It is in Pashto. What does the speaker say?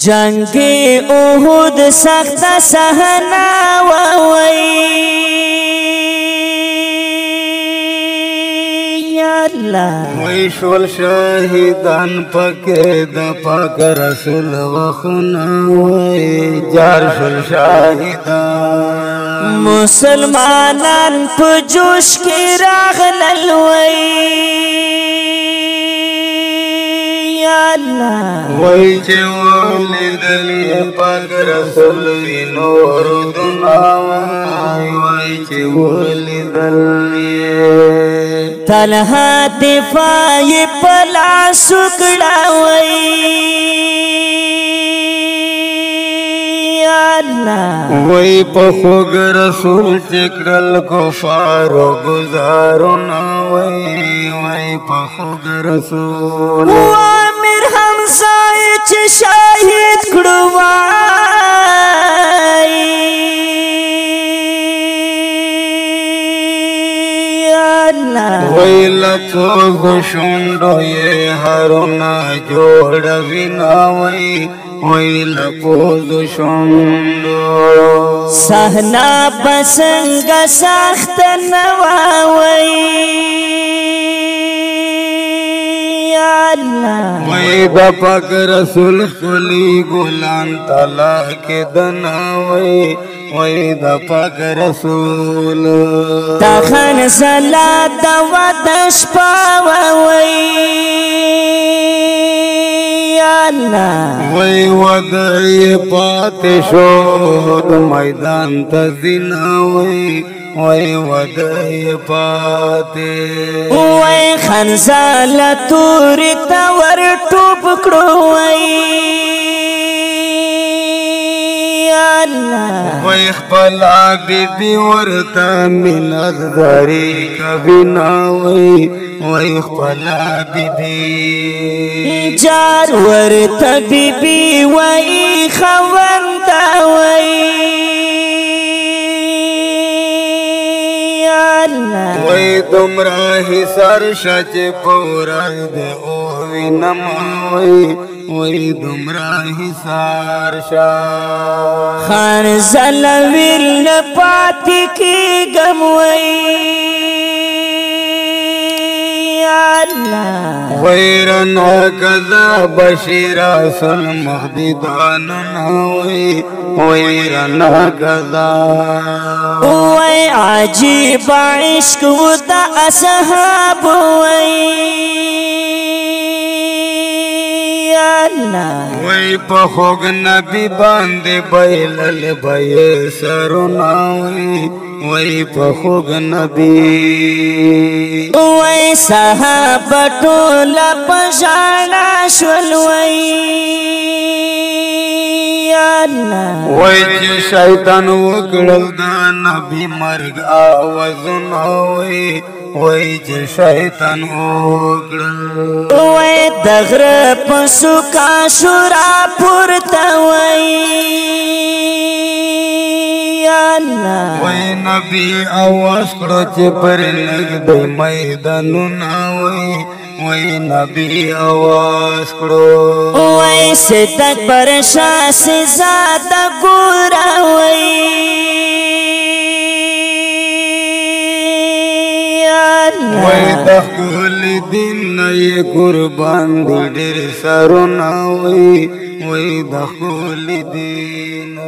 جنگ احد سخت صحنه وای وی شول شاهدان پکې د پاک رسول وخونه وی جار شول شاهدان مسلمانان په جوش کې راغلل وی وی چې ولیدل پاک رسول نور دنا وی چې ولیدل طلحه دفاع پلا سکڑا وی وی پخوگ رسول چکرل کفارو گزارونا وی پخوگ رسول امیر حمزه چې شاهد کړو وی لپوز شندو یہ هرونا جوڑ بنا وی لپوز شندو صحنا بسنگ سخت نواوی وی دا پاک رسول خلی گلان تلا کے دنا وی دا پاک رسول تخن صلاة ودش پاوی وی ودعی پات شود میدان تزینا وی ودعی پات وی خنزال توری تور ٹوپ کڑو وی خپلا بی بی ورطا من ازداری کبینا وی خپلا بی بی جار ورطا بی بی وی خوندا وی دمرا حسار شچ پورا دے اوی نما وی دمرا حسار شا خان زلویل نپاتی کی گموی ویرنا کذا بشیرا سل مخدداننا ویرنا کذا وی عجیب عشق ودا اصحاب وی پخوگ نبی باندے بیلل بی سرونا وی پخوگ نبی وی صحاب ٹولا پشانا شول وی چی شیطان وکڑل دا نبی مرگ آوازنا وی چی شیطان وکڑل وی دغر پسو کا شورا پورتا وی نبی آواز کرو چی پر لگ دی میدانونا وی نبی آواز کرو وی صدق پر شاہ سے زیادہ گورا وی دخل دین نئی قربان دی دیر سرونا وی دخل دین